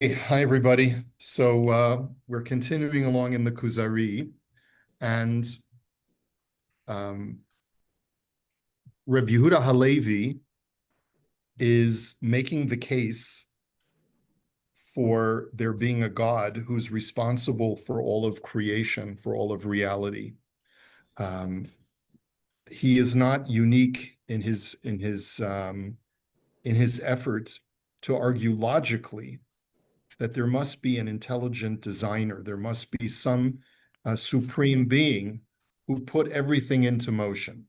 Hey, hi, everybody. We're continuing along in the Kuzari, and um, Reb Yehuda Halevi is making the case for there being a God who's responsible for all of creation, for all of reality. Um, he is not unique in his effort to argue logically that there must be an intelligent designer. There must be some supreme being who put everything into motion.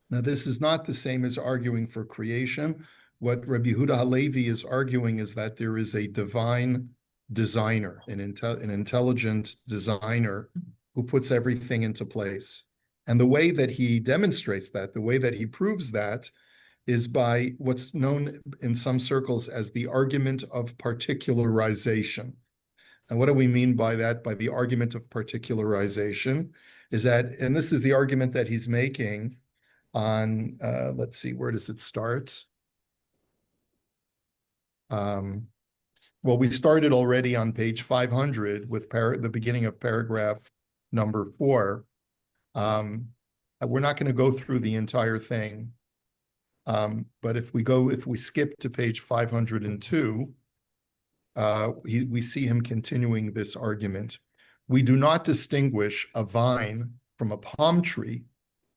Now, this is not the same as arguing for creation. What Rabbi Yehuda Halevi is arguing is that there is a divine designer, an intelligent designer who puts everything into place. And the way that he demonstrates that, the way that he proves that, is by what's known in some circles as the argument of particularization. And what do we mean by that? By the argument of particularization is that, and this is the argument that he's making on, let's see, where does it start? Well, we started already on page 500 with the beginning of paragraph number 4. We're not going to go through the entire thing. But if we skip to page 502, we see him continuing this argument. We do not distinguish a vine from a palm tree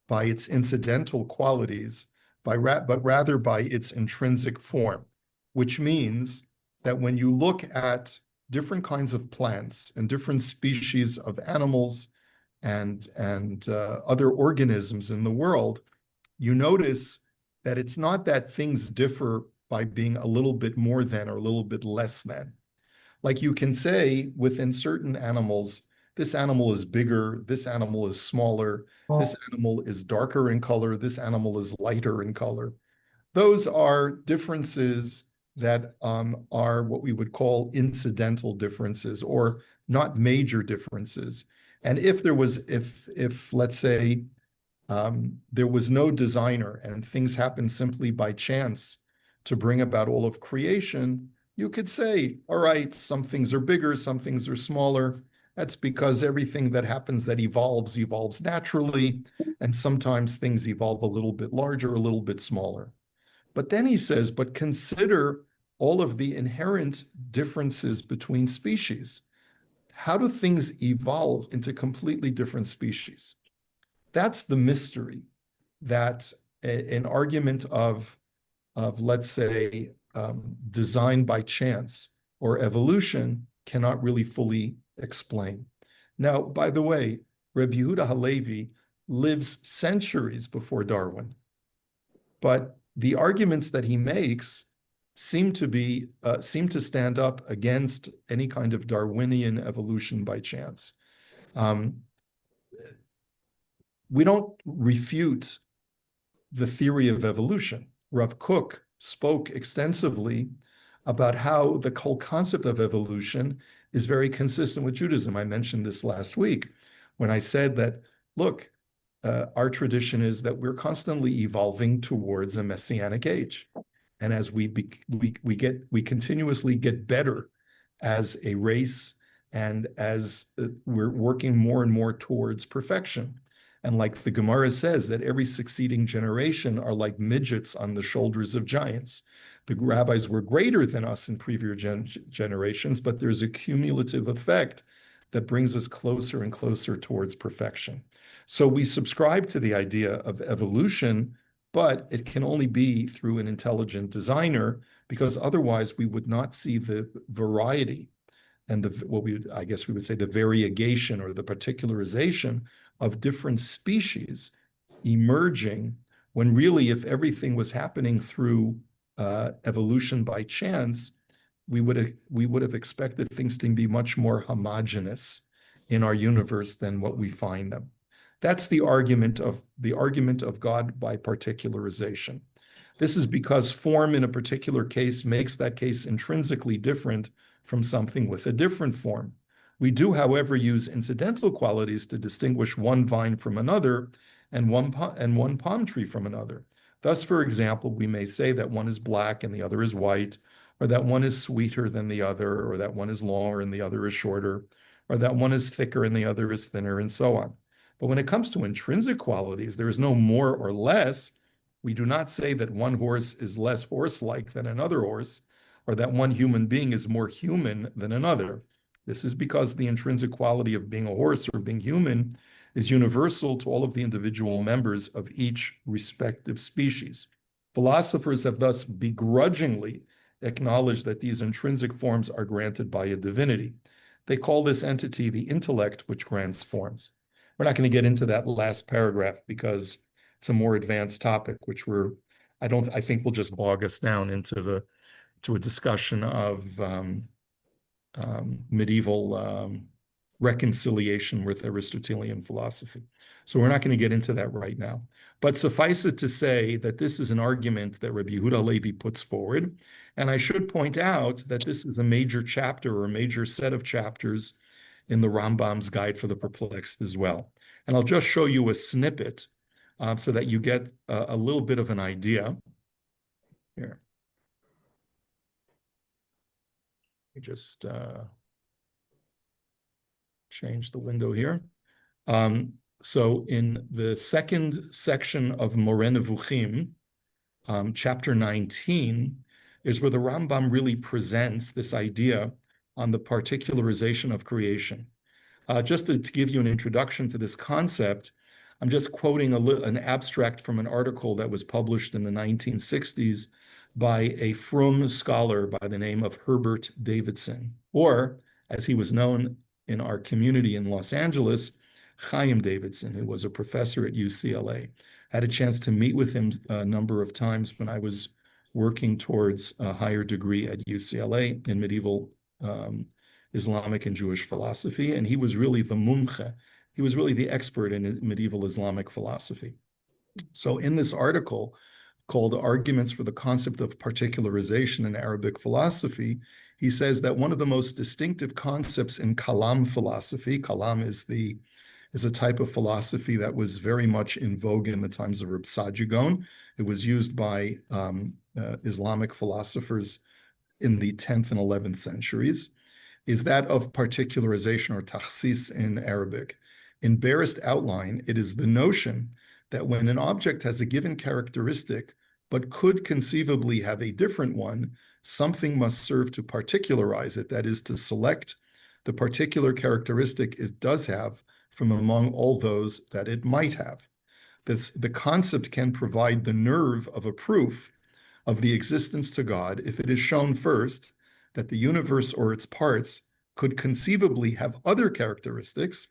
by its incidental qualities, but rather by its intrinsic form, which means that when you look at different kinds of plants and different species of animals and other organisms in the world, you notice that it's not that things differ by being a little bit more than or a little bit less than. Like you can say within certain animals, this animal is bigger, this animal is smaller, this animal is darker in color, this animal is lighter in color. Those are differences that are what we would call incidental differences or not major differences. And if let's say there was no designer and things happened simply by chance to bring about all of creation, you could say, all right, some things are bigger, some things are smaller. That's because everything that happens that evolves naturally, and sometimes things evolve a little bit larger, a little bit smaller. But then he says, but consider all of the inherent differences between species. How do things evolve into completely different species? That's the mystery that an argument of let's say, design by chance or evolution cannot really fully explain. Now, by the way, Reb Yehuda Halevi lives centuries before Darwin, but the arguments that he makes seem to stand up against any kind of Darwinian evolution by chance. We don't refute the theory of evolution. Rav Kook spoke extensively about how the whole concept of evolution is very consistent with Judaism. I mentioned this last week when I said that, look, our tradition is that we're constantly evolving towards a messianic age. And as we continuously get better as a race and as we're working more and more towards perfection. And like the Gemara says, that every succeeding generation are like midgets on the shoulders of giants. The rabbis were greater than us in previous generations, but there's a cumulative effect that brings us closer and closer towards perfection. So we subscribe to the idea of evolution, but it can only be through an intelligent designer, because otherwise we would not see the variety and I guess we would say the variegation or the particularization of different species emerging, when really, if everything was happening through evolution by chance, we would have expected things to be much more homogeneous in our universe than what we find them. That's the argument of God by particularization. This is because form in a particular case makes that case intrinsically different from something with a different form. We do, however, use incidental qualities to distinguish one vine from another and one palm tree from another. Thus, for example, we may say that one is black and the other is white, or that one is sweeter than the other, or that one is longer and the other is shorter, or that one is thicker and the other is thinner, and so on. But when it comes to intrinsic qualities, there is no more or less. We do not say that one horse is less horse-like than another horse, or that one human being is more human than another. This is because the intrinsic quality of being a horse or being human is universal to all of the individual members of each respective species. Philosophers have thus begrudgingly acknowledged that these intrinsic forms are granted by a divinity. They call this entity the intellect which grants forms. We're not going to get into that last paragraph because it's a more advanced topic, which I think will just bog us down into a discussion of medieval reconciliation with Aristotelian philosophy. So we're not going to get into that right now. But suffice it to say that this is an argument that Rabbi Yehuda Halevi puts forward. And I should point out that this is a major chapter or a major set of chapters in the Rambam's Guide for the Perplexed as well. And I'll just show you a snippet so that you get a little bit of an idea. Here. Let me just change the window here. So in the second section of Moreh Nevuchim, chapter 19, is where the Rambam really presents this idea on the particularization of creation. Just to give you an introduction to this concept, I'm just quoting an abstract from an article that was published in the 1960s by a Frum scholar by the name of Herbert Davidson, or as he was known in our community in Los Angeles, Chaim Davidson, who was a professor at UCLA. I had a chance to meet with him a number of times when I was working towards a higher degree at UCLA in medieval Islamic and Jewish philosophy, and he was really the mumche. He was really the expert in medieval Islamic philosophy. So in this article called Arguments for the Concept of Particularization in Arabic Philosophy, he says that one of the most distinctive concepts in kalam philosophy, kalam is a type of philosophy that was very much in vogue in the times of Reb Saadia Gaon. It was used by Islamic philosophers in the 10th and 11th centuries, is that of particularization or takhsis in Arabic. In barest outline, it is the notion that when an object has a given characteristic, but could conceivably have a different one, something must serve to particularize it, that is, to select the particular characteristic it does have from among all those that it might have. The concept can provide the nerve of a proof of the existence to God if it is shown first that the universe or its parts could conceivably have other characteristics,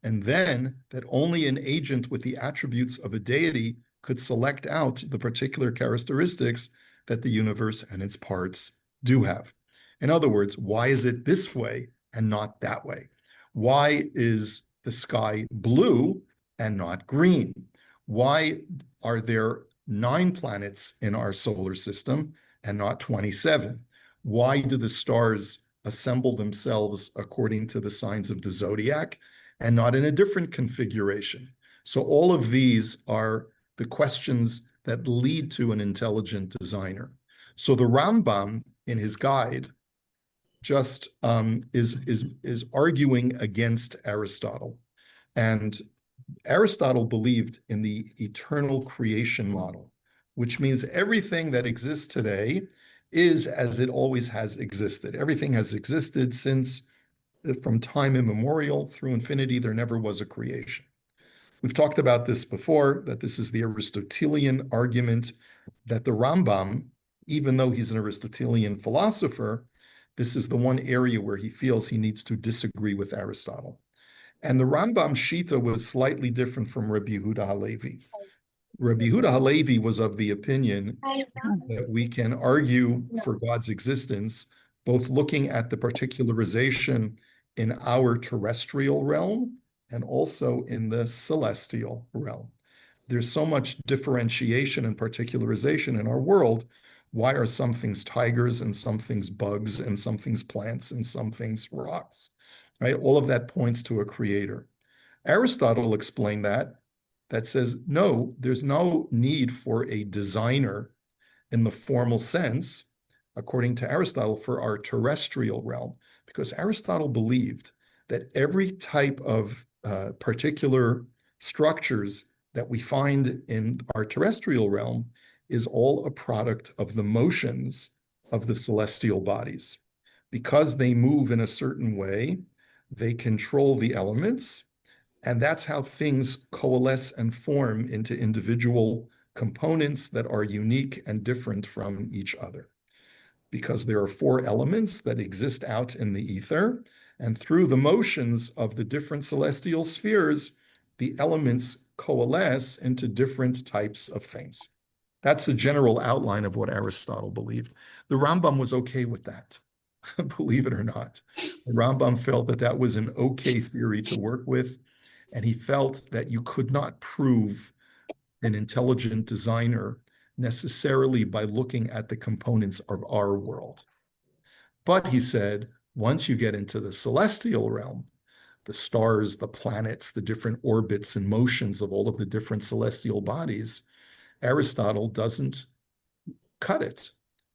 and then that only an agent with the attributes of a deity could select out the particular characteristics that the universe and its parts do have. In other words, why is it this way and not that way? Why is the sky blue and not green? Why are there 9 planets in our solar system and not 27? Why do the stars assemble themselves according to the signs of the zodiac and not in a different configuration? So all of these are the questions that lead to an intelligent designer. So the Rambam in his guide just is arguing against Aristotle. And Aristotle believed in the eternal creation model, which means everything that exists today is as it always has existed. Everything has existed since, from time immemorial through infinity, there never was a creation. We've talked about this before, that this is the Aristotelian argument, that the Rambam, even though he's an Aristotelian philosopher, this is the one area where he feels he needs to disagree with Aristotle. And the Rambam Shita was slightly different from Rabbi Yehuda Halevi. Rabbi Yehuda Halevi was of the opinion that we can argue for God's existence, both looking at the particularization in our terrestrial realm and also in the celestial realm. There's so much differentiation and particularization in our world. Why are some things tigers and some things bugs and some things plants and some things rocks? Right? All of that points to a creator. Aristotle explained that says, no, there's no need for a designer in the formal sense. according to Aristotle, for our terrestrial realm, because Aristotle believed that every type of particular structures that we find in our terrestrial realm is all a product of the motions of the celestial bodies. Because they move in a certain way, they control the elements, and that's how things coalesce and form into individual components that are unique and different from each other. Because there are four elements that exist out in the ether, and through the motions of the different celestial spheres, the elements coalesce into different types of things. That's the general outline of what Aristotle believed. The Rambam was okay with that, believe it or not. The Rambam felt that that was an okay theory to work with, and he felt that you could not prove an intelligent designer necessarily by looking at the components of our world. But he said, once you get into the celestial realm, the stars, the planets, the different orbits and motions of all of the different celestial bodies, Aristotle doesn't cut it.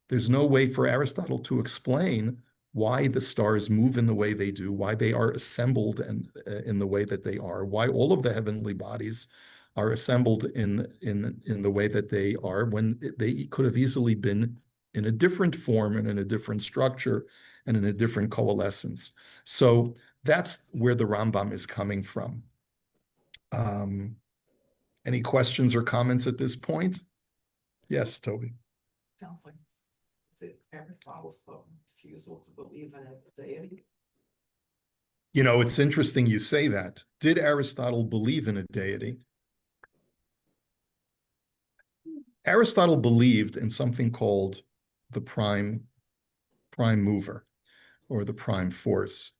There's no way for Aristotle to explain why the stars move in the way they do, why they are assembled and in the way that they are, why all of the heavenly bodies are assembled in the way that they are, when they could have easily been in a different form and in a different structure and in a different coalescence. So that's where the Rambam is coming from. Any questions or comments at this point? Yes, Toby. Sounds like it's Aristotle's refusal to believe in a deity. You know, it's interesting you say that. Did Aristotle believe in a deity? Aristotle believed in something called the prime mover or the prime force.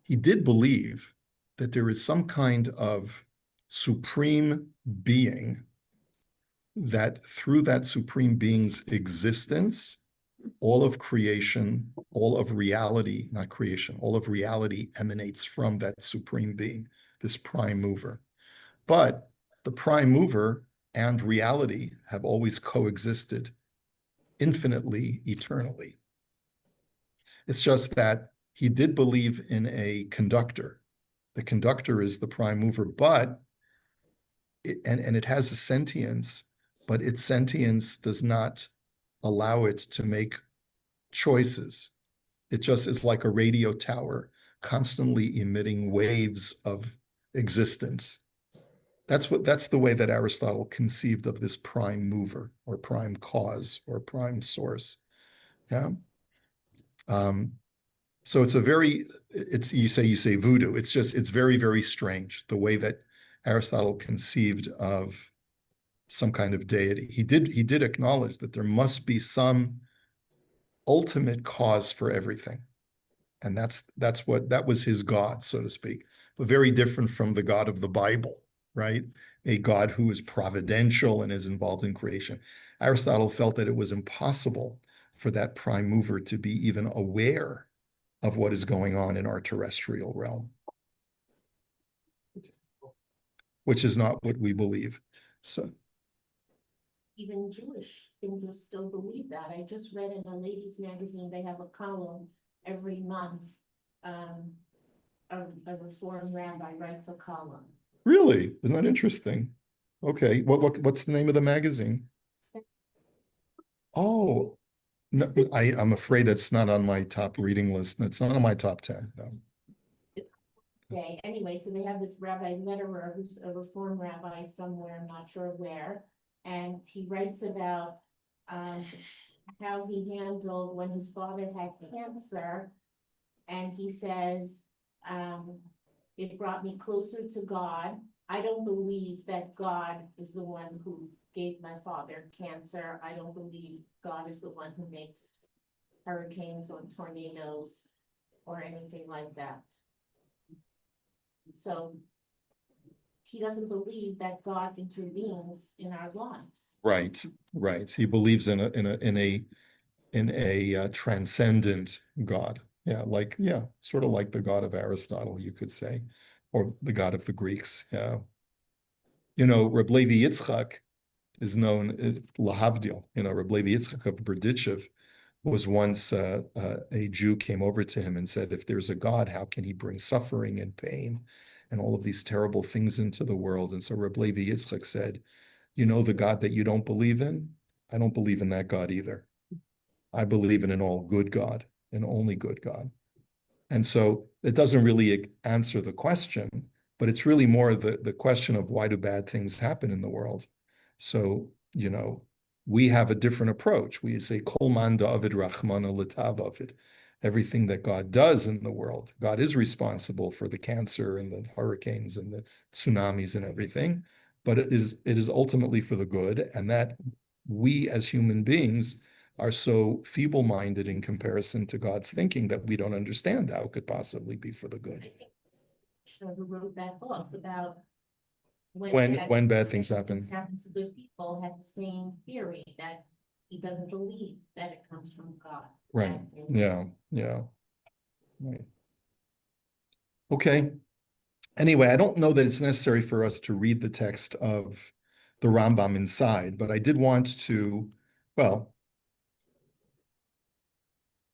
He did believe that there is some kind of supreme being that through that supreme being's existence, all of creation, all of reality, not creation, all of reality emanates from that supreme being, this prime mover. But the prime mover and reality have always coexisted infinitely, eternally. It's just that he did believe in a conductor. The conductor is the prime mover, but it has a sentience, but its sentience does not allow it to make choices. It just is like a radio tower constantly emitting waves of existence. That's the way that Aristotle conceived of this prime mover or prime cause or prime source. Yeah. So it's you say voodoo. It's very, very strange the way that Aristotle conceived of some kind of deity. He did acknowledge that there must be some ultimate cause for everything. And that was his God, so to speak, but very different from the God of the Bible, right? A God who is providential and is involved in creation. Aristotle felt that it was impossible for that prime mover to be even aware of what is going on in our terrestrial realm, which is not what we believe. So even Jewish thinkers still believe that. I just read in a ladies' magazine, they have a column every month. A Reformed rabbi writes a column. really, isn't that interesting? Okay, what's the name of the magazine? Oh, no, I'm afraid it's not on my top reading list. It's not on my top 10. No. Okay, anyway, so they have this rabbi letterer who's a Reformed rabbi somewhere, I'm not sure where, and he writes about how he handled when his father had cancer, and he says, it brought me closer to God. I don't believe that God is the one who gave my father cancer. I don't believe God is the one who makes hurricanes or tornadoes or anything like that. So he doesn't believe that God intervenes in our lives. Right, right. He believes in a transcendent God. Yeah, sort of like the God of Aristotle, you could say, or the God of the Greeks. Yeah. You know, Reb Levi Yitzchak is known, Lahavdil, Reb Levi Yitzchak of Berdichev was once a Jew came over to him and said, if there's a God, how can he bring suffering and pain and all of these terrible things into the world? And so Reb Levi Yitzchak said, you know, the God that you don't believe in? I don't believe in that God either. I believe in an all good God, an only good God. And so it doesn't really answer the question, but it's really more the question of why do bad things happen in the world? So, you know, we have a different approach. We say, Kol man da'avid rachmana l'tavavid. Everything that God does in the world, God is responsible for the cancer and the hurricanes and the tsunamis and everything, but it is ultimately for the good, and that we as human beings are so feeble-minded in comparison to God's thinking that we don't understand how it could possibly be for the good. Who wrote that book about When bad things happen. happen to good people, had the same theory that he doesn't believe that it comes from God. Right. That it was- Yeah. Right. Okay. Anyway, I don't know that it's necessary for us to read the text of the Rambam inside, but I did want to, well,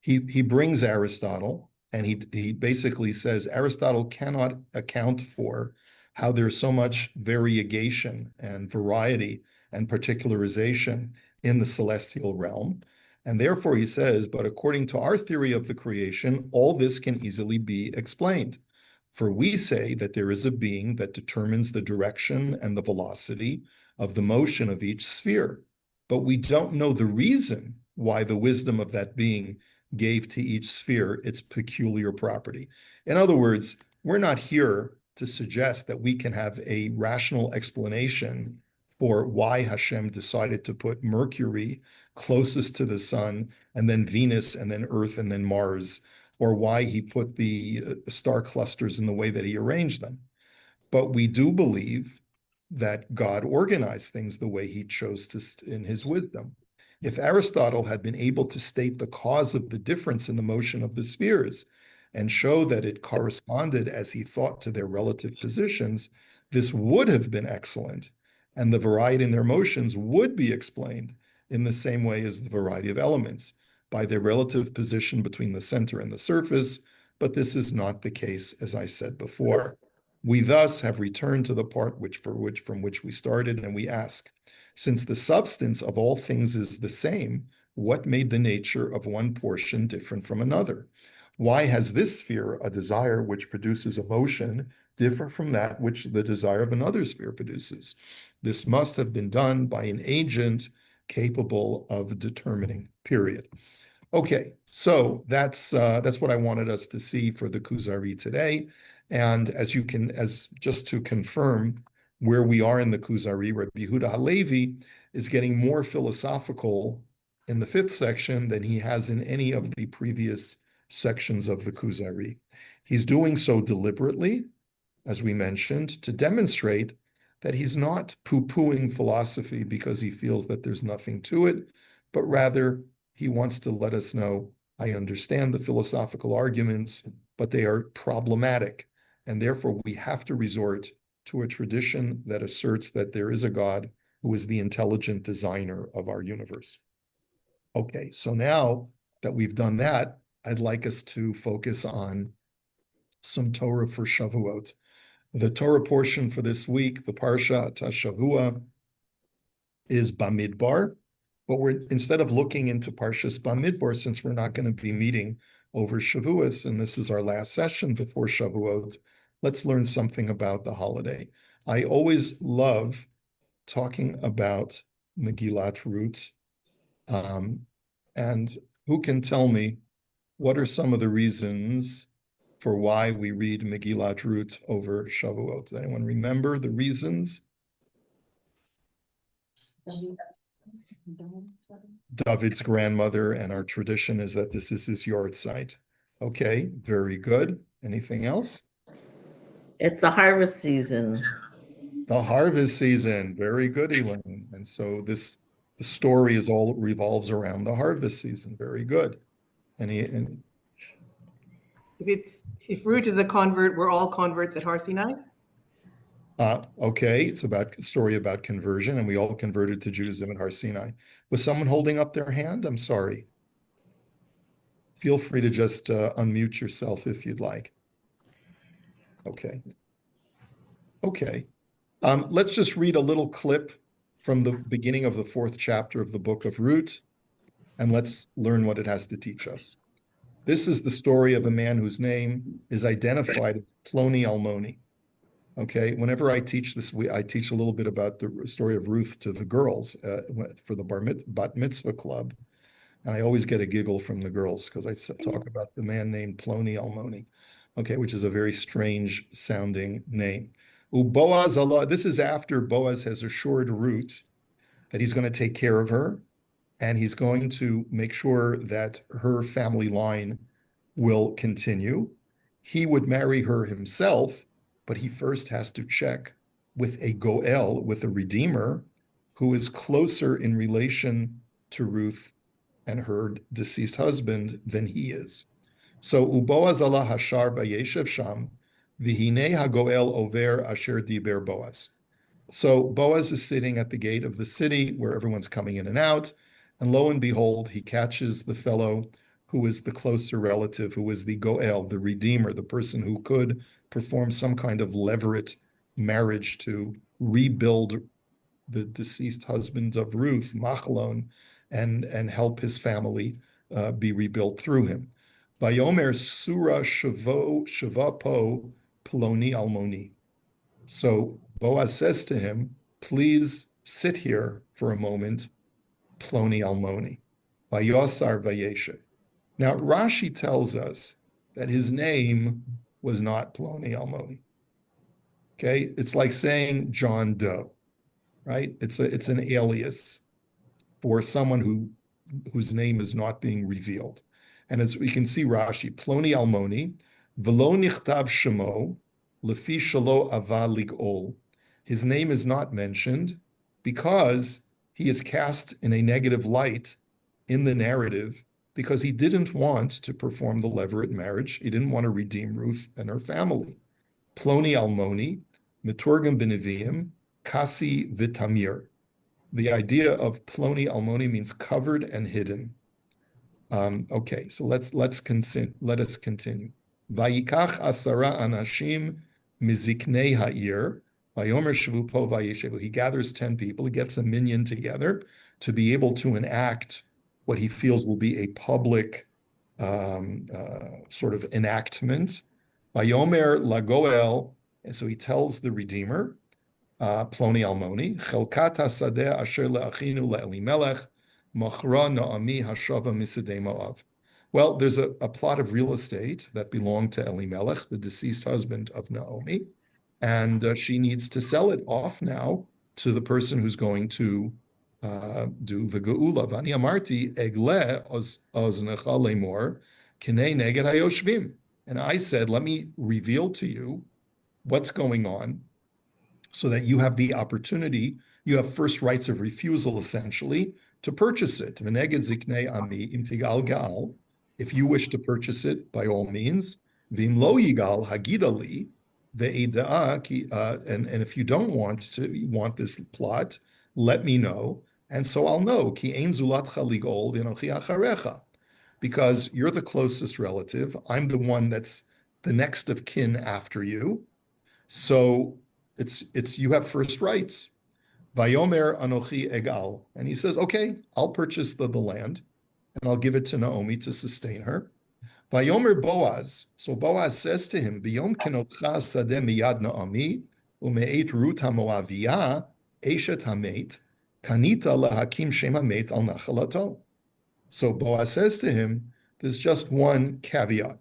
he brings Aristotle, and he basically says Aristotle cannot account for how there's so much variegation and variety and particularization in the celestial realm. And therefore he says, but according to our theory of the creation, all this can easily be explained. For we say that there is a being that determines the direction and the velocity of the motion of each sphere, but we don't know the reason why the wisdom of that being gave to each sphere its peculiar property. In other words, we're not here to suggest that we can have a rational explanation for why Hashem decided to put Mercury closest to the sun, and then Venus, and then Earth, and then Mars, or why he put the star clusters in the way that he arranged them. But we do believe that God organized things the way he chose to in his wisdom. If Aristotle had been able to state the cause of the difference in the motion of the spheres and show that it corresponded as he thought to their relative positions, this would have been excellent, and the variety in their motions would be explained in the same way as the variety of elements, by their relative position between the center and the surface, but this is not the case, as I said before. We thus have returned to the part from which we started, and we ask, since the substance of all things is the same, what made the nature of one portion different from another? Why has this sphere a desire which produces emotion different from that which the desire of another sphere produces? This must have been done by an agent capable of determining, period. Okay, so that's what I wanted us to see for the Kuzari today. And as just to confirm where we are in the Kuzari, Rabbi Yehuda Halevi is getting more philosophical in the 5th section than he has in any of the previous sections of the Kuzari. He's doing so deliberately, as we mentioned, to demonstrate that he's not poo-pooing philosophy because he feels that there's nothing to it, but rather he wants to let us know, I understand the philosophical arguments, but they are problematic, and therefore we have to resort to a tradition that asserts that there is a God who is the intelligent designer of our universe. Okay, so now that we've done that, I'd like us to focus on some Torah for Shavuot. The Torah portion for this week, the Parsha Shavua, is Bamidbar, but instead of looking into Parshas Bamidbar, since we're not going to be meeting over Shavuos, and this is our last session before Shavuot, let's learn something about the holiday. I always love talking about Megillat Ruth, and who can tell me what are some of the reasons for why we read Megillat Ruth over Shavuot? Does anyone remember the reasons? David's grandmother, and our tradition is that this is his yard site. Okay, very good. Anything else? It's the harvest season. The harvest season. Very good, Elaine. And so the story revolves around the harvest season. Very good. And If Ruth is a convert, we're all converts at Har Sinai. Okay, it's about a story about conversion, and we all converted to Judaism at Har Sinai. Was someone holding up their hand? I'm sorry. Feel free to just unmute yourself if you'd like. Okay. Okay. Let's just read a little clip from the beginning of the 4th chapter of the book of Ruth, and let's learn what it has to teach us. This is the story of a man whose name is identified as Ploni Almoni. Okay, whenever I teach this, I teach a little bit about the story of Ruth to the girls for the bat mitzvah club. And I always get a giggle from the girls because I talk about the man named Ploni Almoni, okay, which is a very strange sounding name. Boaz Allah, this is after Boaz has assured Ruth that he's going to take care of her and he's going to make sure that her family line will continue. He would marry her himself, but he first has to check with a Goel, with a redeemer, who is closer in relation to Ruth and her deceased husband than he is. So Uboaz Allah Hashar Vayeshev Sham, Vihine HaGoel Over Asher Diber Boaz. So Boaz is sitting at the gate of the city where everyone's coming in and out, and lo and behold, he catches the fellow who is the closer relative, who is the Goel, the redeemer, the person who could perform some kind of levirate marriage to rebuild the deceased husband of Ruth, Machlon, and help his family be rebuilt through him. Vayomer Surah Shava Po Ploni Almoni. So Boaz says to him, please sit here for a moment, Ploni Almoni. Vayosar Vayeshev. Now Rashi tells us that his name was not Ploni Almoni. Okay, it's like saying John Doe, right? It's an alias for someone whose name is not being revealed. And as we can see Rashi, Ploni Almoni, velo nichtav shemo, lefi shelo ava ligol. His name is not mentioned because he is cast in a negative light in the narrative because he didn't want to perform the levirate marriage. He didn't want to redeem Ruth and her family. Ploni Almoni, Meturgam B'Neviim, Kasi Vitamir. The idea of Ploni Almoni means covered and hidden. Okay, so let us continue. Vayikach asara anashim miziknei ha'ir, vayomer shvu po vayeshevu. He gathers 10 people. He gets a minyan together to be able to enact what he feels will be a public sort of enactment. Vayomer lagoel, and so he tells the Redeemer, Ploni Almoni, Chelkat hasadeh asher le'achinu le'elimelech, machra na'ami hashava misidei Moav. Well, there's a plot of real estate that belonged to Elimelech, the deceased husband of Naomi, and she needs to sell it off now to the person who's going to do the geula. Vani amarti egle oznecha lemor kinei neged hayoshvim. And I said, let me reveal to you what's going on, so that you have the opportunity, you have first rights of refusal, essentially, to purchase it. If you wish to purchase it, by all means. And if you don't want this plot, let me know, and so I'll know. Because you're the closest relative. I'm the one that's the next of kin after you. So it's you have first rights. Vayomer anochi egal. And he says, okay, I'll purchase the land and I'll give it to Naomi to sustain her. Vayomer Boaz. So Boaz says to him, Biyom kenotcha sadeh miyad Naomi, ume'et Ruth haMoaviyah, eshet hamet, kanita lahakim shem hamet al nachalato. So Boaz says to him, there's just one caveat.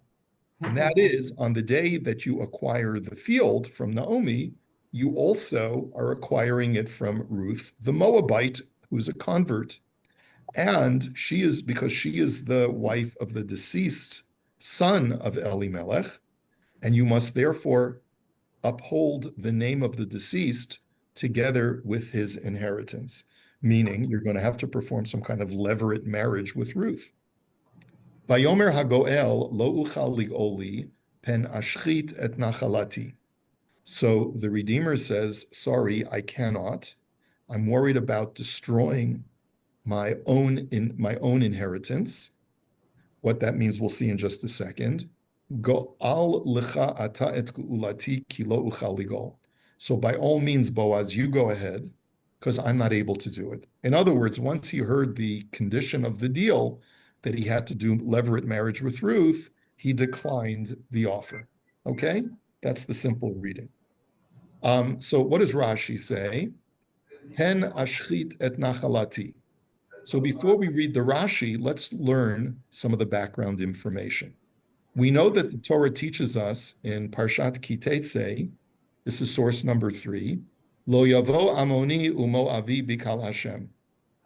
And that is, on the day that you acquire the field from Naomi, you also are acquiring it from Ruth, the Moabite, who's a convert. And because she is the wife of the deceased son of Elimelech, and you must therefore uphold the name of the deceased together with his inheritance, meaning you're going to have to perform some kind of levirate marriage with Ruth. Vayomer hagoel lo uchal ligoli pen ashchit et nachalati. So the Redeemer says, sorry, I cannot. I'm worried about destroying my own inheritance. What that means, we'll see in just a second. Go'al lecha ata et geulati ki lo uchal ligol. So by all means, Boaz, you go ahead, because I'm not able to do it. In other words, once he heard the condition of the deal that he had to do levirate marriage with Ruth, he declined the offer. Okay? That's the simple reading. So what does Rashi say? Hen ashchit et nachalati. So before we read the Rashi, let's learn some of the background information. We know that the Torah teaches us in Parshat Kitetse, this is source number 3, Lo yavo Amoni uMoavi bikal Hashem,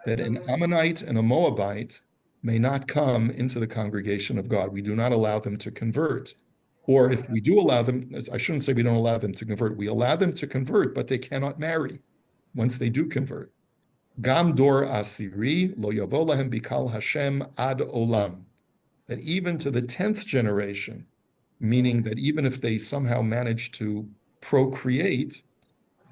that an Ammonite and a Moabite may not come into the congregation of God. We do not allow them to convert. Or if we do allow them, I shouldn't say we don't allow them to convert, we allow them to convert, but they cannot marry once they do convert. Gam dor asiri lo yavo lahem bikal Hashem ad olam. That even to the 10th generation, meaning that even if they somehow manage to procreate,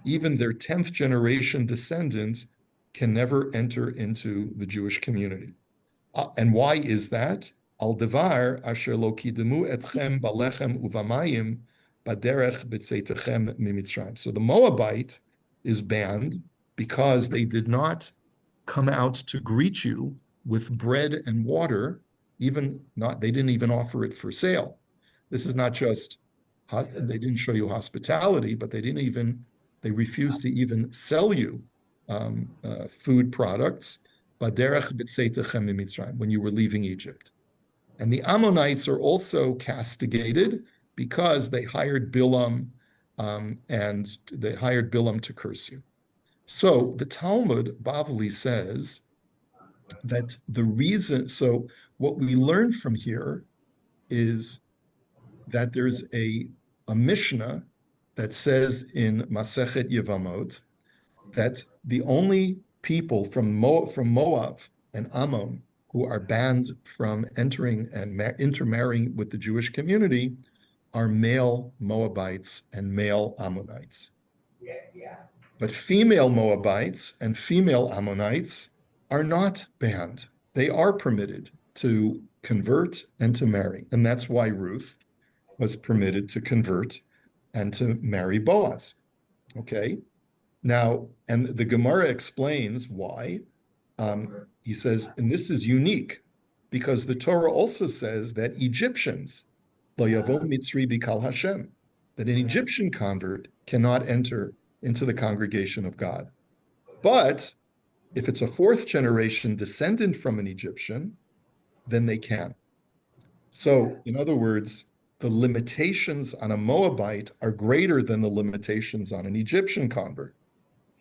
even their 10th generation descendants can never enter into the Jewish community. And why is that? Al devar asher lo kidemu etchem balechem uvamayim baderech b'tzeitechem mimitzrayim. So the Moabite is banned because they did not come out to greet you with bread and water, they didn't even offer it for sale. This is not just, they didn't show you hospitality, but they refused to even sell you food products, baderech b'tzeitechem mimitzrayim, when you were leaving Egypt. And the Ammonites are also castigated because they hired Bilam, to curse you. So the Talmud Bavli says that the reason, so what we learn from here is that there's a Mishnah that says in Masechet Yevamot that the only people from Moab and Ammon who are banned from entering and intermarrying with the Jewish community are male Moabites and male Ammonites. But female Moabites and female Ammonites are not banned. They are permitted to convert and to marry. And that's why Ruth was permitted to convert and to marry Boaz. Okay? Now, and the Gemara explains why. He says, and this is unique, because the Torah also says that Egyptians, lo yavo mitzri bikal Hashem, that an Egyptian convert cannot enter into the congregation of God. But if it's a 4th generation descendant from an Egyptian, then they can. So, in other words, the limitations on a Moabite are greater than the limitations on an Egyptian convert.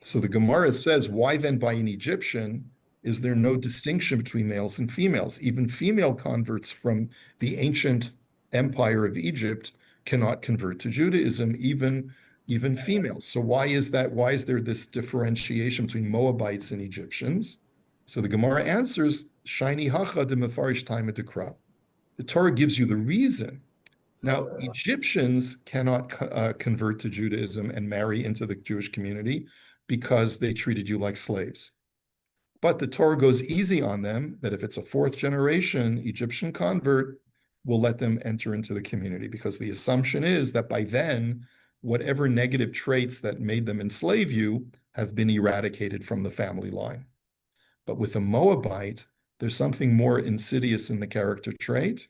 So the Gemara says, why then by an Egyptian is there no distinction between males and females? Even female converts from the ancient empire of Egypt cannot convert to Judaism, even females. So why is that? Why is there this differentiation between Moabites and Egyptians? So the Gemara answers, Shiny hacha de mefarish time at the crop. The Torah gives you the reason. Now, Egyptians cannot convert to Judaism and marry into the Jewish community because they treated you like slaves. But the Torah goes easy on them that if it's a 4th generation Egyptian convert, we'll let them enter into the community, because the assumption is that by then, whatever negative traits that made them enslave you have been eradicated from the family line. But with a Moabite, there's something more insidious in the character trait,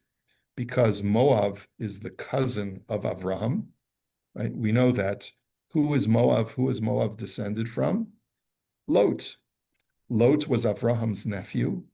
because Moab is the cousin of Avraham, right? We know that. Who is Moab descended from? Lot. Lot was Avraham's nephew,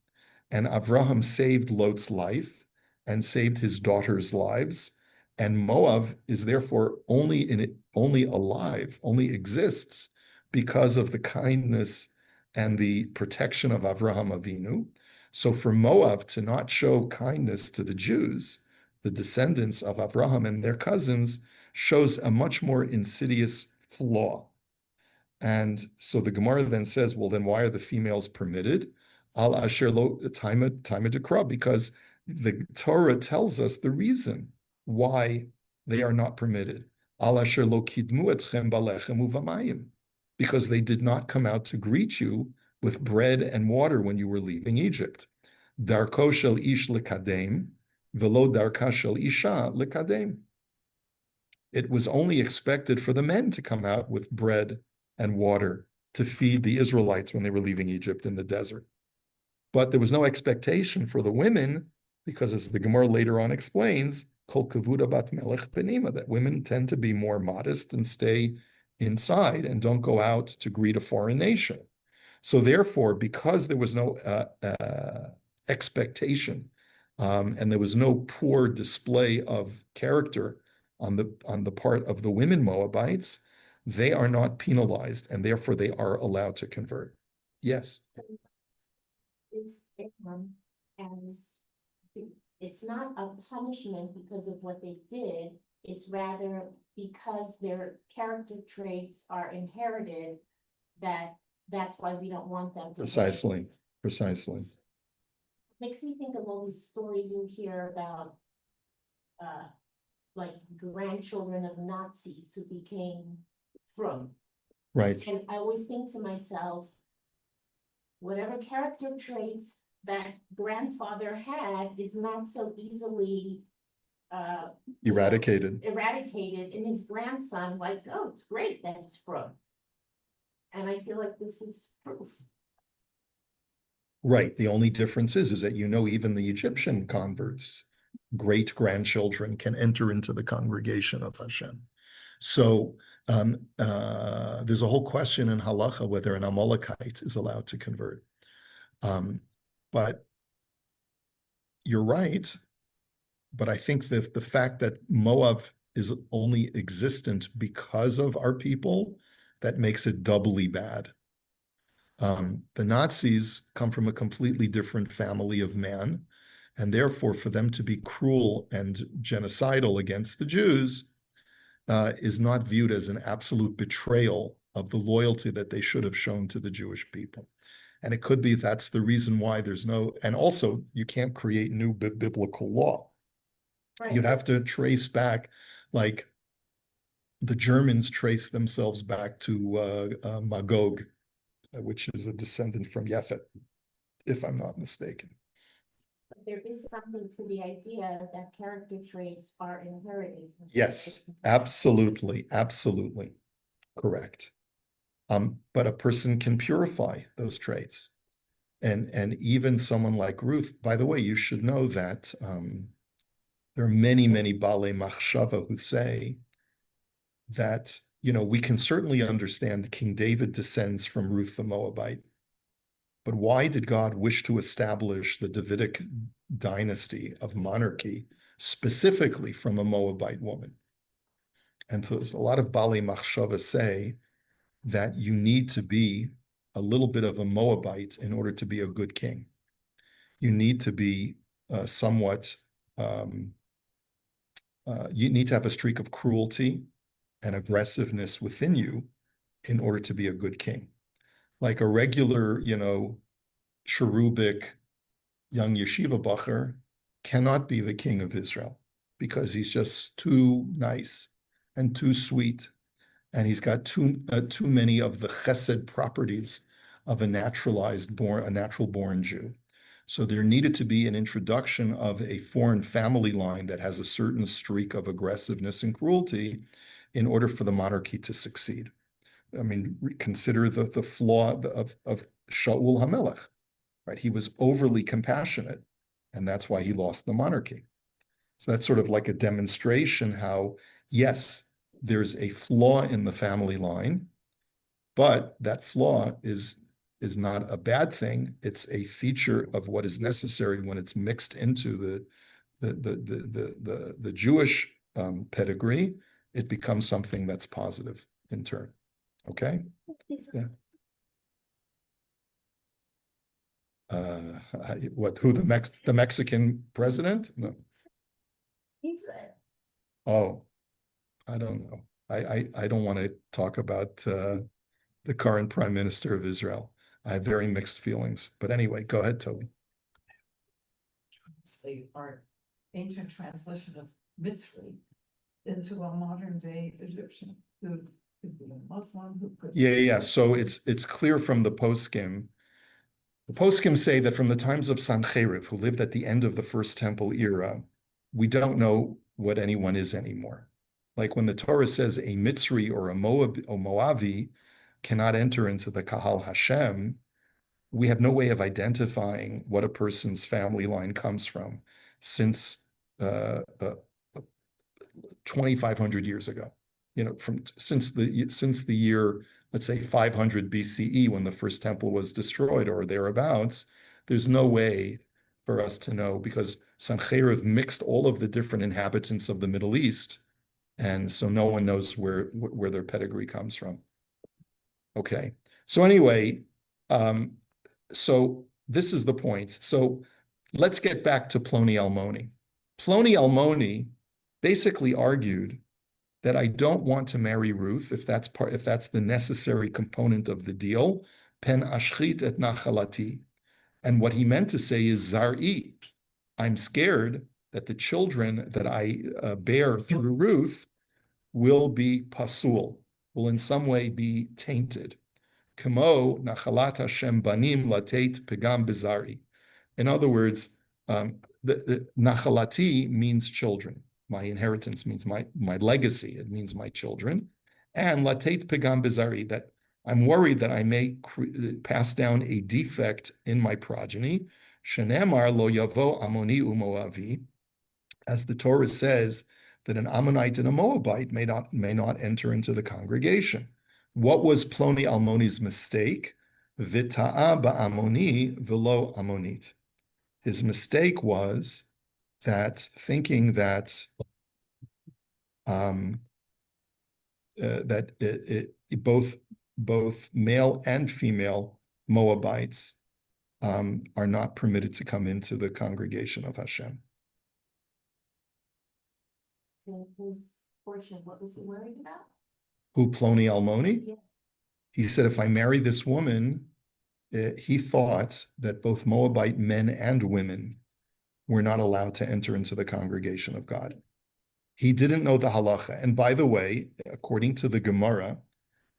and Avraham saved Lot's life and saved his daughter's lives. And Moab is therefore only alive, only exists because of the kindness and the protection of Avraham Avinu. So for Moab to not show kindness to the Jews, the descendants of Avraham and their cousins, shows a much more insidious flaw. And so the Gemara then says, well, then why are the females permitted? Al asher lo taima dekra, because the Torah tells us the reason why they are not permitted. Al asher lo kidmu etchem balechem uvamayim, because they did not come out to greet you with bread and water when you were leaving Egypt. darko shel ish lekadem, velo darka shel isha lekadem. It was only expected for the men to come out with bread and water to feed the Israelites when they were leaving Egypt in the desert. But there was no expectation for the women, because as the Gemara later on explains, kol kavuda bat melech penima, that women tend to be more modest and stay inside and don't go out to greet a foreign nation. So therefore, because there was no expectation and there was no poor display of character on the part of the women Moabites, they are not penalized and therefore they are allowed to convert. Yes. It's, as, it's not a punishment because of what they did, it's rather because their character traits are inherited, that's why we don't want them to. Precisely. Makes me think of all these stories you hear about, like grandchildren of Nazis who became frum. Right. And I always think to myself, whatever character traits that grandfather had is not so easily Eradicated. eradicated in his grandson, like, oh, it's great that he's from. And I feel like this is proof. Right. The only difference is that, even the Egyptian converts, great-grandchildren can enter into the congregation of Hashem. So there's a whole question in halacha whether an Amalekite is allowed to convert. But you're right. But I think that the fact that Moab is only existent because of our people, that makes it doubly bad. The Nazis come from a completely different family of man, and therefore for them to be cruel and genocidal against the Jews is not viewed as an absolute betrayal of the loyalty that they should have shown to the Jewish people. And it could be that's the reason why there's no, and also you can't create new biblical law. Right. You'd have to trace back, like the Germans trace themselves back to Magog, which is a descendant from Yefet, if I'm not mistaken. But there is something to the idea that character traits are inherited. Yes, absolutely, correct. But a person can purify those traits. And even someone like Ruth, by the way, you should know that there are many Balei Machshava who say that, we can certainly understand King David descends from Ruth the Moabite. But why did God wish to establish the Davidic dynasty of monarchy specifically from a Moabite woman? And there's a lot of Balei Machshava say that you need to be a little bit of a Moabite in order to be a good king. You need to be somewhat, you need to have a streak of cruelty and aggressiveness within you in order to be a good king. Like a regular, cherubic young yeshiva bacher cannot be the king of Israel because he's just too nice and too sweet. And he's got too many of the chesed properties of a natural born Jew. So there needed to be an introduction of a foreign family line that has a certain streak of aggressiveness and cruelty in order for the monarchy to succeed. I mean, consider the flaw of Shaul HaMelech, right? He was overly compassionate, and that's why he lost the monarchy. So that's sort of like a demonstration how, yes, there's a flaw in the family line, but that flaw is not a bad thing. It's a feature of what is necessary when it's mixed into the Jewish pedigree. It becomes something that's positive in turn. Okay. Yeah. Who the Mexican president? No. Oh, I don't know. I don't want to talk about the current prime minister of Israel. I have very mixed feelings. But anyway, go ahead, Toby. Translate our ancient translation of Mitzri into a modern day Egyptian who could be a Muslim, who could. Yeah. So it's clear from the postskim The poskim say that from the times of Sancheriv, who lived at the end of the First Temple era, we don't know what anyone is anymore. Like when the Torah says a Mitzri or a Moavi cannot enter into the Kahal Hashem, we have no way of identifying what a person's family line comes from since 2,500 years ago. Since the year, let's say 500 BCE, when the first temple was destroyed or thereabouts, there's no way for us to know, because Sancheriv mixed all of the different inhabitants of the Middle East, and so no one knows where their pedigree comes from. Okay, so anyway, so this is the point. So let's get back to Ploni Almoni. Ploni Almoni basically argued that I don't want to marry Ruth if that's the necessary component of the deal. Pen ashchit et nachalati. And what he meant to say is zar'i. I'm scared that the children that I bear through Ruth will be pasul, will in some way be tainted. Kamo nachalat Hashem banim latet pegam bizari. In other words, the nachalati means children. My inheritance means my legacy. It means my children. And latet pegam bizari, that I'm worried that I may pass down a defect in my progeny. Shenemar lo yavo Amoni umoavi, as the Torah says that an Ammonite and a Moabite may not enter into the congregation. What was Ploni Almoni's mistake? Vita'a ba'amoni velo ammonit. His mistake was that thinking that both male and female Moabites are not permitted to come into the congregation of Hashem. So his portion, what was he worried about? Who, Ploni Almoni? Yeah. He said, if I marry this woman, he thought that both Moabite men and women were not allowed to enter into the congregation of God. He didn't know the halacha. And by the way, according to the Gemara,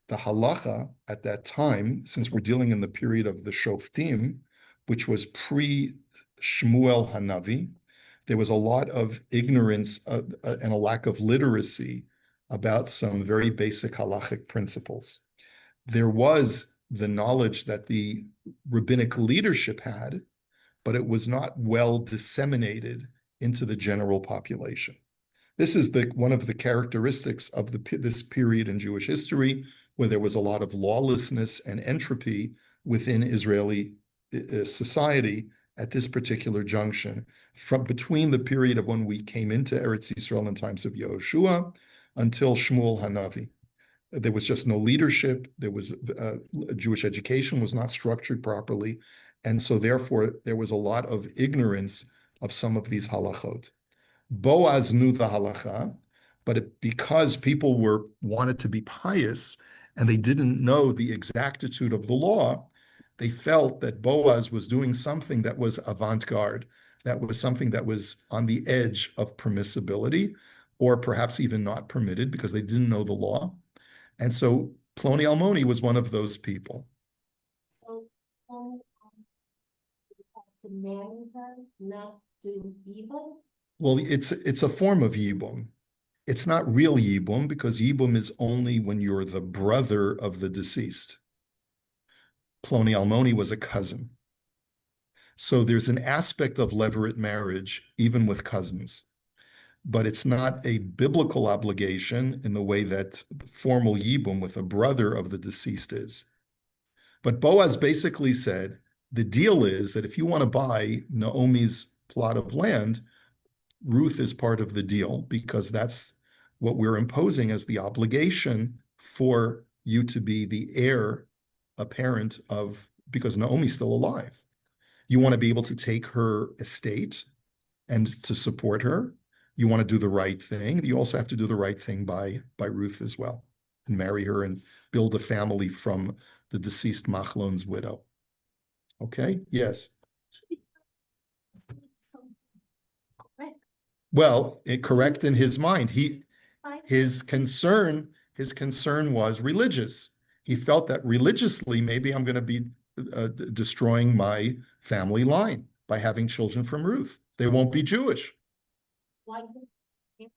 the halacha at that time, since we're dealing in the period of the Shoftim, which was pre-Shmuel Hanavi, there was a lot of ignorance and a lack of literacy about some very basic halachic principles. There was the knowledge that the rabbinic leadership had, but it was not well disseminated into the general population. This is one of the characteristics of this period in Jewish history, where there was a lot of lawlessness and entropy within Israeli society at this particular junction, from between the period of when we came into Eretz Yisrael in times of Yehoshua until Shmuel Hanavi. There was just no leadership. There was Jewish education was not structured properly, and so therefore there was a lot of ignorance of some of these halachot. Boaz knew the halacha, but because people wanted to be pious and they didn't know the exactitude of the law, they felt that Boaz was doing something that was avant-garde, that was something that was on the edge of permissibility, or perhaps even not permitted because they didn't know the law. And so Ploni Almoni was one of those people. So, to marry her, not do evil? Well, it's a form of yibum. It's not real yibum, because yibum is only when you're the brother of the deceased. Ploni Almoni was a cousin. So there's an aspect of levirate marriage, even with cousins. But it's not a biblical obligation in the way that the formal yibum with a brother of the deceased is. But Boaz basically said, the deal is that if you want to buy Naomi's plot of land, Ruth is part of the deal, because that's what we're imposing as the obligation for you to be the heir apparent of, because Naomi's still alive. You want to be able to take her estate and to support her. You want to do the right thing. You also have to do the right thing by Ruth as well, and marry her and build a family from the deceased Machlon's widow. Okay, yes. Well, correct in his mind. His concern was religious. He felt that religiously, maybe I'm going to be destroying my family line by having children from Ruth. They won't be Jewish. Why did-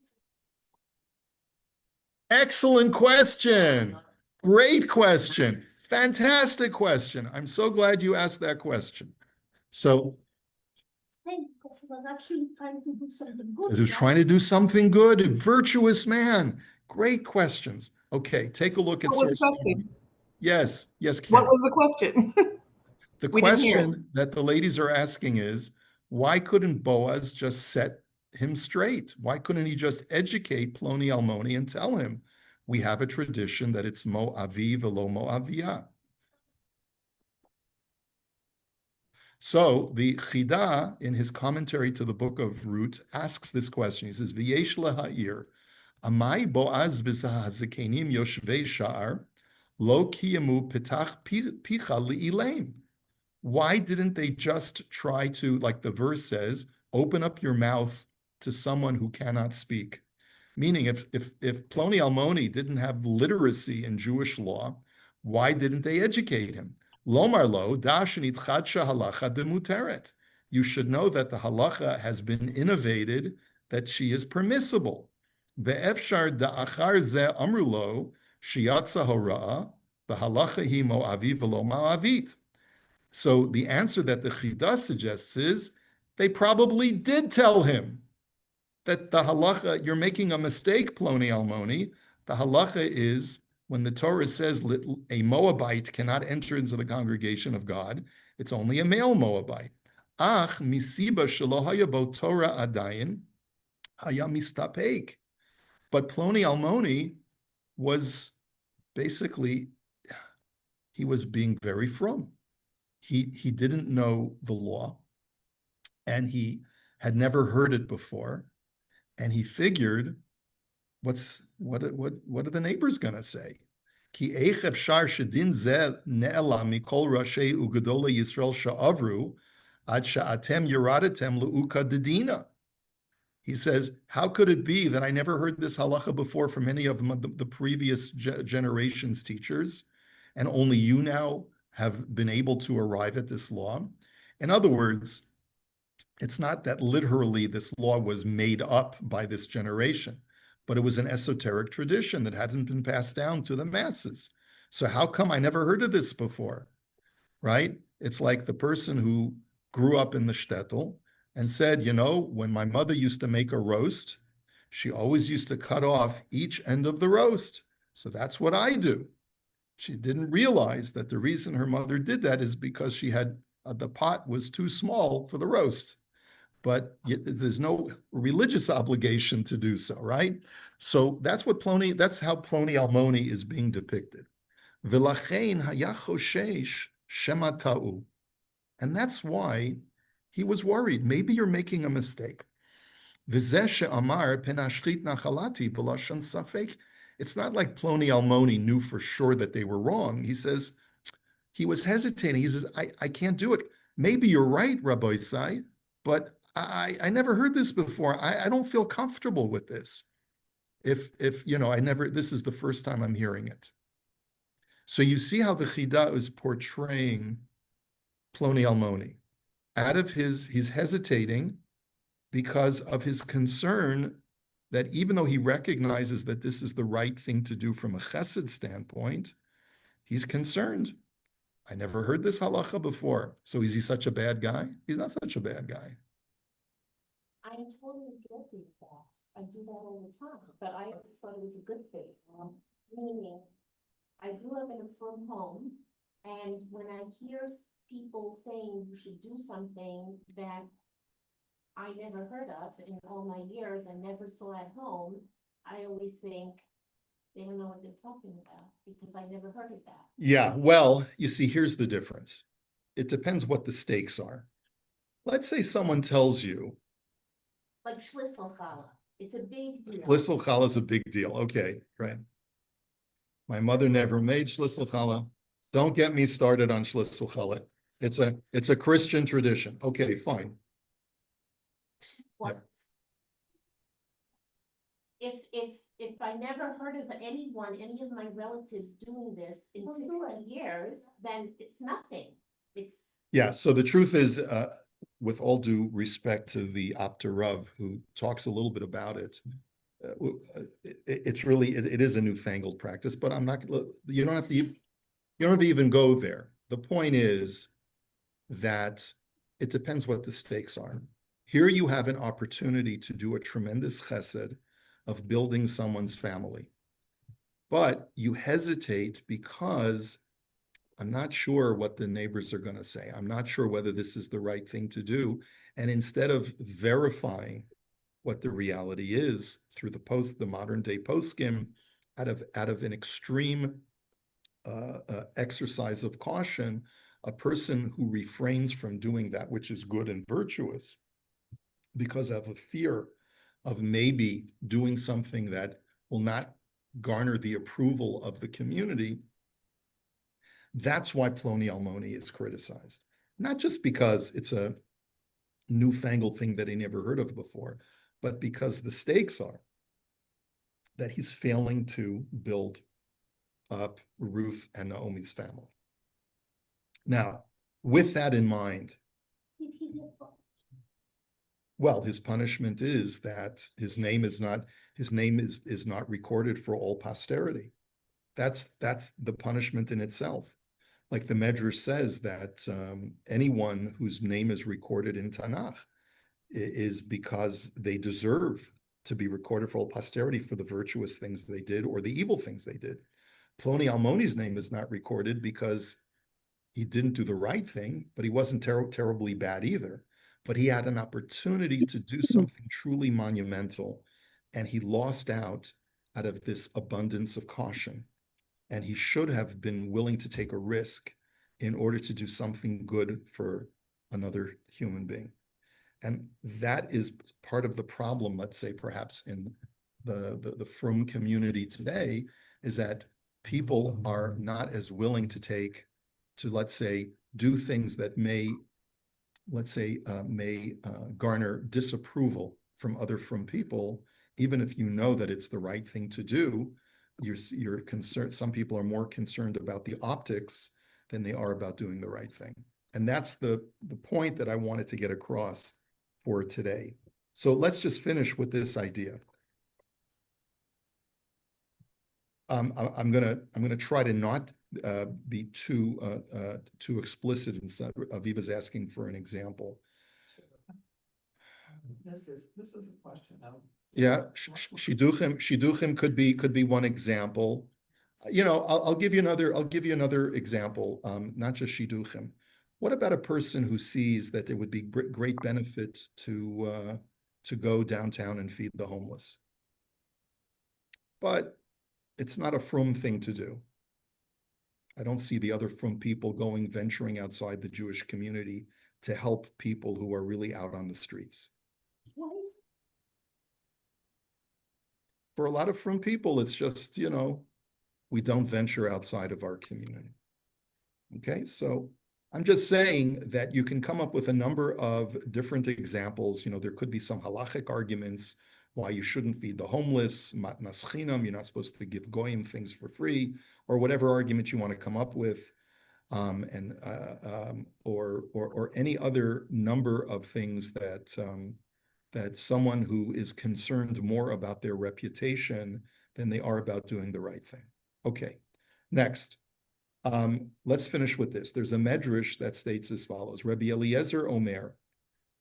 Excellent question. Great question. Fantastic question. I'm so glad you asked that question. So, Because he was actually trying to do something good. as he was right? trying to do something good, a virtuous man. Great questions. Okay, take a look at What was source. the question? Yes, yes, What Karen. was the question? The We didn't hear it. question that the ladies are asking is, why couldn't Boaz just set him straight? Why couldn't he just educate Ploni Almoni and tell him, we have a tradition that it's Mo Avi velo Mo Aviyah? So the Chida, in his commentary to the book of Ruth, asks this question. He says, V'yesh laha'ir, amai Boaz v'zahazakenim yoshvei sha'ar, lo kiyamu petach picha li'ileim. Why didn't they just try to, like the verse says, open up your mouth to someone who cannot speak? Meaning, if Ploni Almoni didn't have literacy in Jewish law, why didn't they educate him? Lomar lo, dashanit chadsha halacha demuteret. You should know that the halacha has been innovated, that she is permissible. Ve'efshar da'achar ze amrulo, shiatza hora'a, the halacha hi mo'avi velo ma'avit. So the answer that the Chida suggests is they probably did tell him that the halacha, you're making a mistake, Ploni Almoni. The halacha is when the Torah says a Moabite cannot enter into the congregation of God, it's only a male Moabite. Ach misiba shelo haya bo Torah adayin haya mistapek. But Ploni Almoni was basically, he was being very frum. He didn't know the law, and he had never heard it before, and he figured, what are the neighbors going to say? Ki eich efshar shedin zeh ne'ela mikol rashei ugedola Yisrael sha'avru ad sha'atem yeradetem le'uka dedina. He says, how could it be that I never heard this halacha before from any of the previous generations' teachers, and only you now have been able to arrive at this law? In other words, it's not that literally this law was made up by this generation, but it was an esoteric tradition that hadn't been passed down to the masses. So how come I never heard of this before, right? It's like the person who grew up in the shtetl and said, you know, when my mother used to make a roast, she always used to cut off each end of the roast. So that's what I do. She didn't realize that the reason her mother did that is because she had, the pot was too small for the roast. But there's no religious obligation to do so, right? So that's how Ploni Almoni is being depicted. V'lachein haya choshesh shema ta'u. And that's why he was worried. Maybe you're making a mistake. V'zeh she'amar pen ashchit nachalati v'lashon safek. It's not like Ploni Almoni knew for sure that they were wrong. He says, he was hesitating. He says, I can't do it. Maybe you're right, Rabbi Isai, but I never heard this before. I don't feel comfortable with this. If you know, this is the first time I'm hearing it. So you see how the Chida is portraying Ploni Almoni. He's hesitating because of his concern that even though he recognizes that this is the right thing to do from a chesed standpoint, he's concerned. I never heard this halacha before. So is he such a bad guy? He's not such a bad guy. I am totally guilty of that. I do that all the time, but I always thought it was a good thing. Meaning, I grew up in a frum home, and when I hear people saying you should do something that I never heard of in all my years and never saw at home, I always think they don't know what they're talking about because I never heard of that. Yeah, well, you see, here's the difference. It depends what the stakes are. Let's say someone tells you, Like Schlissel Challah, it's a big deal. Schlissel challah is a big deal. Okay, right. My mother never made Schlissel challah. Don't get me started on Schlissel challah. It's a Christian tradition. Okay, fine. What? If I never heard of any of my relatives doing this in 60 years, then it's nothing. it's, Yeah, so the truth is, with all due respect to the Opta Rav, who talks a little bit about it, it's really, it is a newfangled practice, but I'm not, you don't have to, you don't have to even go there. The point is that it depends what the stakes are. Here you have an opportunity to do a tremendous chesed of building someone's family, but you hesitate because I'm not sure what the neighbors are going to say. I'm not sure whether this is the right thing to do. And instead of verifying what the reality is through the modern day poskim, out of an extreme exercise of caution, a person who refrains from doing that which is good and virtuous because of a fear of maybe doing something that will not garner the approval of the community. That's why Ploni Almoni is criticized, not just because it's a newfangled thing that he never heard of before, but because the stakes are that he's failing to build up Ruth and Naomi's family. Now, with that in mind, Did he get caught? well, his punishment is that his name is not recorded for all posterity. That's the punishment in itself. Like the Medrash says that anyone whose name is recorded in Tanakh is because they deserve to be recorded for all posterity for the virtuous things they did or the evil things they did. Ploni Almoni's name is not recorded because he didn't do the right thing, but he wasn't terribly bad either. But he had an opportunity to do something truly monumental, and he lost out of this abundance of caution. And he should have been willing to take a risk in order to do something good for another human being. And that is part of the problem, let's say, perhaps in the frum community today, is that people are not as willing to, let's say, do things that may garner disapproval from other frum people, even if you know that it's the right thing to do. You're concerned. Some people are more concerned about the optics than they are about doing the right thing. And that's the point that I wanted to get across for today. So let's just finish with this idea. I'm gonna try to not be too explicit. And Aviva's asking for an example. This is a question of. Yeah, shidduchim could be one example. You know, I'll give you another example. Not just shidduchim. What about a person who sees that there would be great benefit to go downtown and feed the homeless, but it's not a frum thing to do. I don't see the other frum people venturing outside the Jewish community to help people who are really out on the streets. Why is For a lot of frum people, it's just, you know, we don't venture outside of our community. Okay, so I'm just saying that you can come up with a number of different examples. You know, there could be some halachic arguments why you shouldn't feed the homeless, matnas chinam, you're not supposed to give goyim things for free, or whatever argument you want to come up with, or any other number of things that someone who is concerned more about their reputation than they are about doing the right thing. Okay, next. Let's finish with this. There's a medrash that states as follows: Rabbi Eliezer Omer,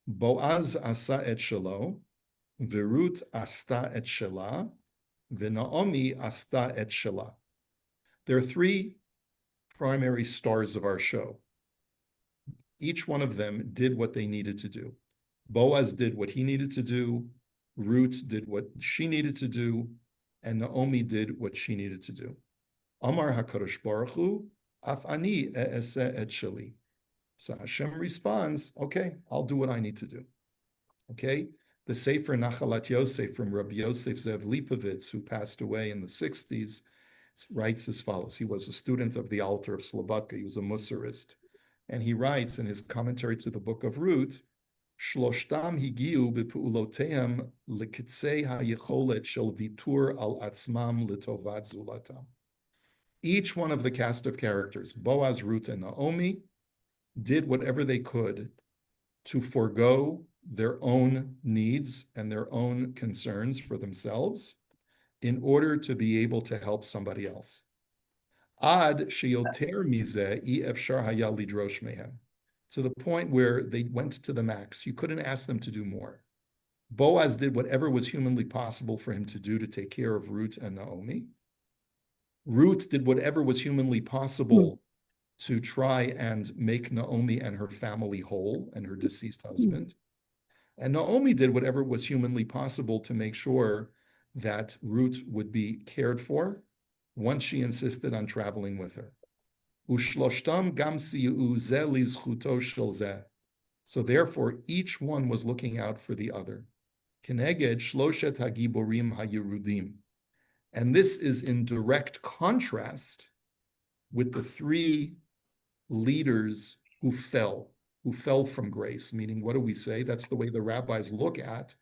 Boaz asa et shelo, Virut asta et shela, V'Naomi asta et shela. There are three primary stars of our show. Each one of them did what they needed to do. Boaz did what he needed to do, Ruth did what she needed to do, and Naomi did what she needed to do. Amar HaKadosh Baruch Hu, Af ani e'eseh et sheli. So Hashem responds, okay, I'll do what I need to do. Okay, the Sefer Nachalat Yosef from Rabbi Yosef Zev Lipovitz, who passed away in the 60s, writes as follows. He was a student of the Alter of Slobodka. He was a Musarist. And he writes in his commentary to the book of Ruth, Shloshtam higiu bepu'ulotehem lekitzei hayecholet shel vitur al atzmam litovat zulatam. Each one of the cast of characters, Boaz, Ruth, and Naomi, did whatever they could to forego their own needs and their own concerns for themselves in order to be able to help somebody else. Ad sheyoter mizeh efshar haya lidrosh mehem. To the point where they went to the max. You couldn't ask them to do more. Boaz did whatever was humanly possible for him to do to take care of Ruth and Naomi. Ruth did whatever was humanly possible to try and make Naomi and her family whole and her deceased husband. And Naomi did whatever was humanly possible to make sure that Ruth would be cared for once she insisted on traveling with her. Ushloshtam gam siyu zeh lizchuto shel zeh. So therefore, each one was looking out for the other. Keneged shloshet hagiborim hayerudim. And this is in direct contrast with the three leaders who fell from grace, meaning what do we say? That's the way the rabbis look at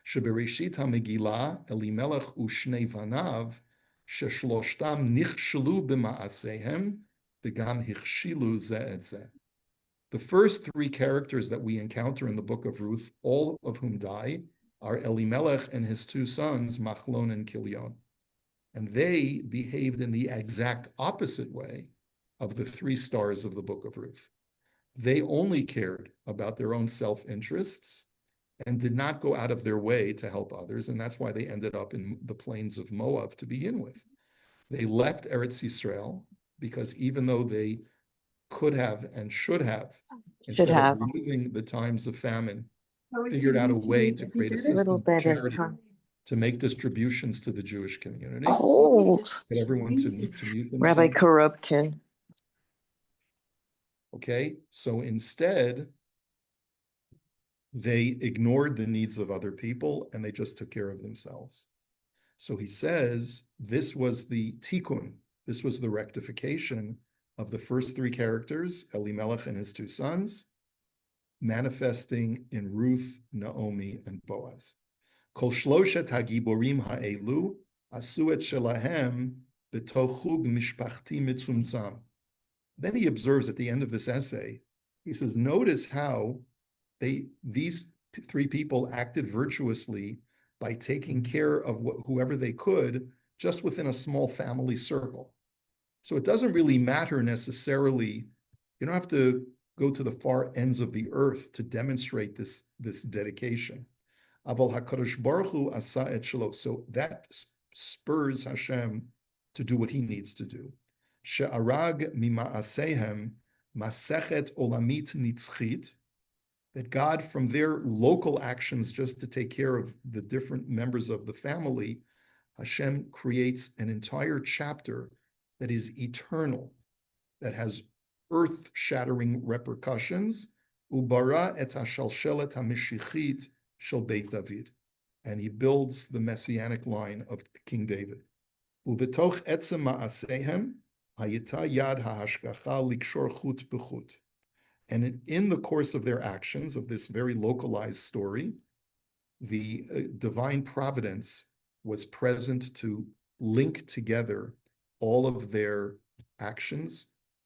Shebereshit HaMegillah, Elimelech u'shnei vanav, sheshloshtam nichshelu b'ma'asehem, v'gam hichshilu ze et ze. The first three characters that we encounter in the book of Ruth, all of whom die, are Elimelech and his two sons, Machlon and Kilion. And they behaved in the exact opposite way of the three stars of the book of Ruth. They only cared about their own self-interests and did not go out of their way to help others. And that's why they ended up in the plains of Moab to begin with. They left Eretz Yisrael because even though they could have and should have, instead of relieving the times of famine, figured out a way to create a system of charity to make distributions to the Jewish community, get everyone to mute Rabbi themselves. Korobkin. Okay, so instead, they ignored the needs of other people and they just took care of themselves. So he says this was the tikkun, this was the rectification of the first three characters, Elimelech and his two sons, manifesting in Ruth, Naomi, and Boaz. Kol shloshet hagiborim ha'elu asu et shelahem b'toch chug mishpachti mitzumtzam. Then he observes at the end of this essay, he says, notice how these three people acted virtuously by taking care of whoever they could just within a small family circle. So it doesn't really matter necessarily, you don't have to go to the far ends of the earth to demonstrate this dedication. Aval HaKadosh Baruch Hu asa et shelo. So that spurs Hashem to do what he needs to do. She'arag mima'asehem masechet olamit nitzchit, that God, from their local actions just to take care of the different members of the family, Hashem creates an entire chapter that is eternal, that has earth-shattering repercussions. Ubara et hashalshelet hamishichit shel Beit David, and he builds the messianic line of King David. Uvetoch etzem ma'asehem hayita yad ha'hashgacha likshor chut b'chut. And in the course of their actions, of this very localized story, the divine providence was present to link together all of their actions,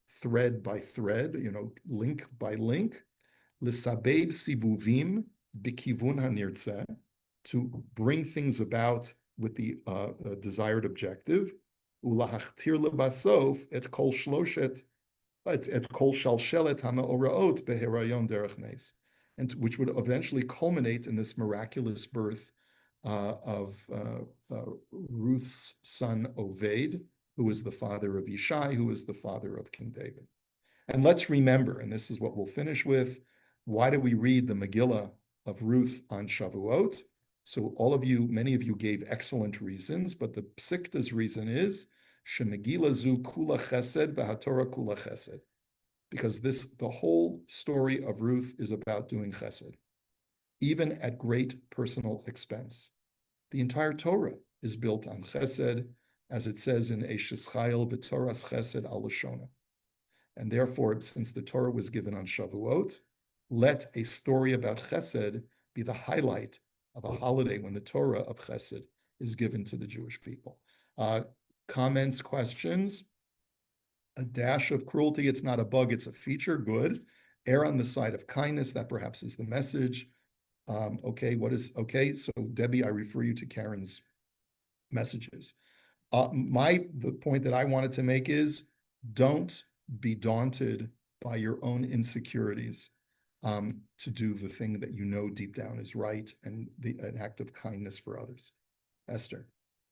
thread by thread, link by link, l'sabeb sibuvim b'kivun hanirtzeh, to bring things about with the desired objective, ulahachtir lebasof et kol shloshet, et kol shalshelet hamaoraot beherayon derech nes, and which would eventually culminate in this miraculous birth of Ruth's son Oved, who is the father of Yishai, who is the father of King David. And let's remember, and this is what we'll finish with, why do we read the Megillah of Ruth on Shavuot? So many of you gave excellent reasons, but the Psikta's reason is Shemegillah zu kula chesed v'hatorah kula chesed, because the whole story of Ruth is about doing chesed, even at great personal expense. The entire Torah is built on chesed, as it says in Eshes Chayil, v'toras chesed al lashona. And therefore, since the Torah was given on Shavuot, let a story about chesed be the highlight of a holiday when the Torah of chesed is given to the Jewish people. Comments, questions? A dash of cruelty, it's not a bug, it's a feature, good. err on the side of kindness. That perhaps is the message. Okay, so Debbie, I refer you to Karen's messages. The point that I wanted to make is, don't be daunted by your own insecurities, to do the thing that you know deep down is right and an act of kindness for others. Esther.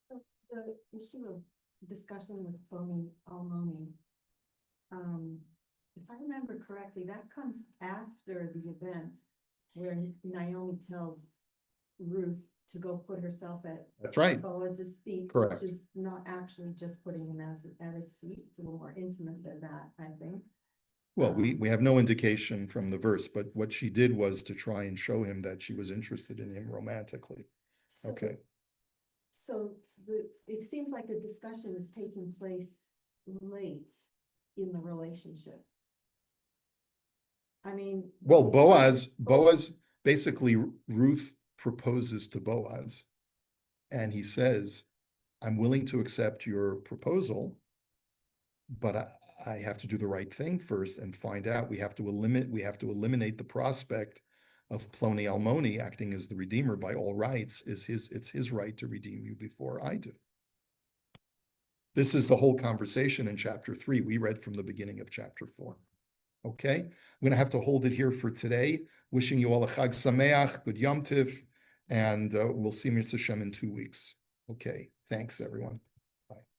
So the issue of discussion with phony Almoni, if I remember correctly, that comes after the event where Naomi tells Ruth to go put herself at That's right. Boaz's feet. Correct. Which is not actually just putting him at his feet. It's a little more intimate than that, I think. Well, we have no indication from the verse, but what she did was to try and show him that she was interested in him romantically. So- Okay. So it seems like the discussion is taking place late in the relationship. I mean. Well, it's not- Boaz, basically Ruth proposes to Boaz. And he says, I'm willing to accept your proposal, but I have to do the right thing first and find out. We have to eliminate the prospect of Ploni Almoni acting as the redeemer by all rights. It's his right to redeem you before I do. This is the whole conversation in chapter 3. We read from the beginning of chapter 4. Okay, I'm going to have to hold it here for today. Wishing you all a Chag Sameach, good Yom Tiv, and we'll see Mitzvah Shem in 2 weeks. Okay, thanks everyone.